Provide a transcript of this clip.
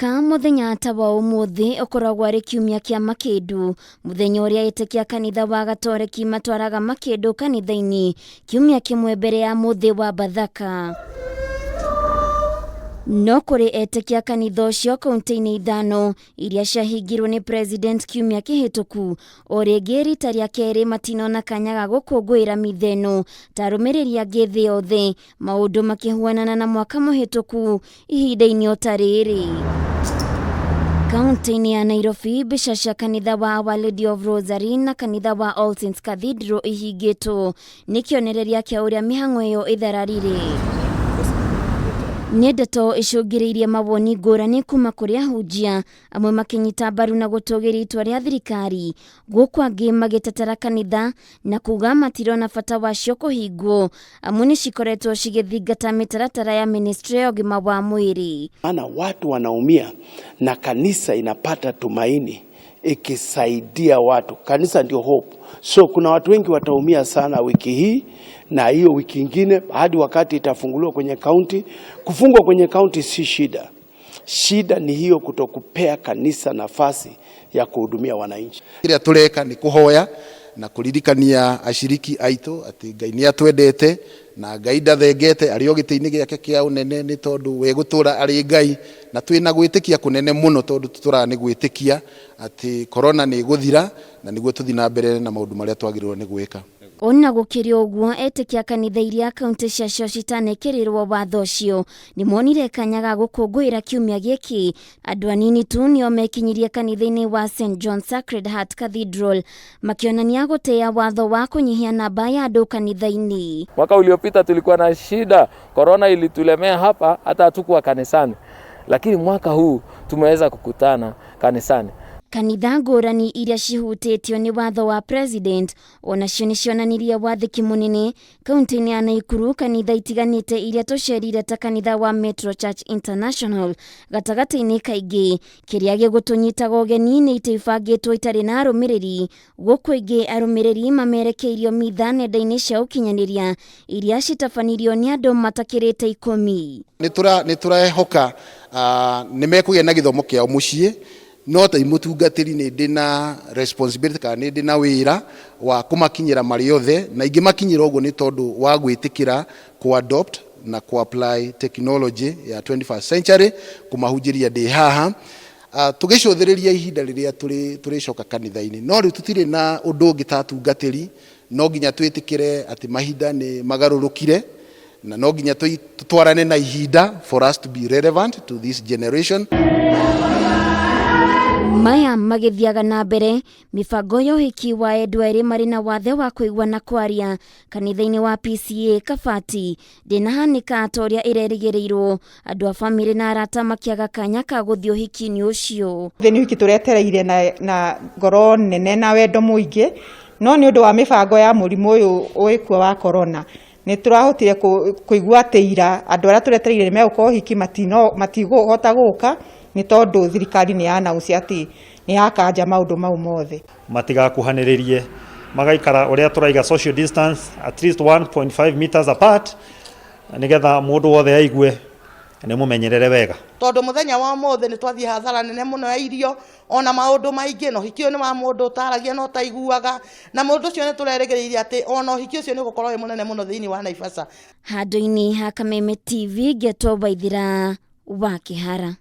mwaka muthenya ta wa umuthi ukoragwo ari kiumia kia makindu muthenya uria etikia kanitha wa gatoreki matwaraga makindu kanitha-ini kiumia kimwe mbere ya muthi wa bathaka. No kuri etikia kanitha ucio kaunti-ini ithano iria ciahingirwo ni president kiumia kihituku o ringi rita ria keri matinona kanya ga gukunguira mitheno ta rumiriri angi thi yothe maundu makihuanana na mwaka muhituku ihinda-ini o ta riri. Kaunti-ini ya Nairobi mbica cia kanitha wa Our Lady of Rosary na kanitha wa All Saints Cathedral ihingitwo ni kionereria kia uria mihang'o iyo ithararire. Nenda icungiririe mawoni ngurani kuma kuri ahunjia amwe makinyita mbaru na gutugiria itua ria thirikari guku angi magitetera kanitha na kuga matirona bata wacio kuhingwo amwe ni cikoretwo cigithingata mitaratara ya ministry ya ugima wa mwiri. Maana watu wanaumia na kanisa inapata tumaini ikisaidia watu. Kanisa ndio hope. So kuna watu wengi wataumia sana wiki hii na hiyo wiki ingine hadi wakati itafunguliwa kwenye kaunti. Kufungwa kwenye kaunti si shida. Shida ni hiyo kutokupea kanisa nafasi ya kuhudumia wananchi. Kile tuleka ni kuhoya na kuririkania ashiriki aitu ati Ngai ni atwendete na Ngai ndathengete ari ogite-ini giake kia unene ni tondu we gutura ari Ngai na twina gwitikia kunene muno tondu tutura ni gwitikia ati corona ni guthira na niguo tuthi na mbere na maundu maria twagirwo ni gwika. Ona gukiria uguo etikia kanitha iria kaunti ciacio citanekirirwo watho ucio ni monire kanya ga gukunguira kiumia giki. Andu anini tu nio mekinyirie kanitha-ini wa St John Sacred Heart Cathedral makionania gutea watho wa kunyihia namba ya andu kanitha-ini. Mwaka uliopita tulikuwa na shida, corona ilitulemea hapa hata hatukuwa kanisani, lakini mwaka huu tumeweza kukutana kanisani. Kanitha ngurani iria cihutitio ni watho wa president onacio ni cionanirie wathiki munene kaunti-ini ya Nakuru. Kanitha itiganite iria tucerire ta kanitha wa Metro Church International gatagati-ini kaingi kiria gigutunyitaga ugeni ni itibangitwo itari na arumiriri guku ingi arumiriri mamerekeirio mitha nenda-ini cia ukinyaniria iria citabanirio ni andu matakirite 10. Ni turahoka ni mekugia na githomo kiao mucii no ta imutungatiri ni ndina responsibility ka ni ndina wira wa kumakinyira mari yothe na ingi makinyira ugo ni tondu wa gwitikira ku adopt na ku apply technology ya 21st century kumahunjiria ndi haha tugicuthiriria ihinda riria turicoka kanitha-ini no ri tutire na undu ngitatungатiri no nginya twitikire ati mahinda ni magarurukire na no nginya tutwarane na ihinda for us to be relevant to this generation. Maya magithiaga na mbere mibango ya uhiki wa andu eri mari na wathe wa kuigua na kwaria kanitha-ini wa PCA Kabati ndinahanika atoria irerigirirwo andu a family na arata makiaga kanya ka guthii uhiki-ini ucio. Thini wiki turetereire na ngoro nene na wendo muingi no ni undu wa mibango ya murimu uyu uikuo wa corona ni turahotire kuigua teira andu aria turetereire megukorwo uhiki matiguhota guka ni tondu thirikari ni anauncia ati ni yakanja maundu mau mothe matigakuhaniririe magaikara uria turaiga social distance at least 1.5 meters apart nigetha mundu wothe aigue ni mumenyerere wega tondu muthenya wa mothe ni twathie hathara nene muno ya irio ona maundu maingi no hikio ni wa mundu taragia no taiguaga na mundu cio ni turerigiriria ati ona hikio cio ni gukorwo wi munene muno thiini wa Naivasha. Handu-ini ha Kameme TV Geto Baithira wa Kihara.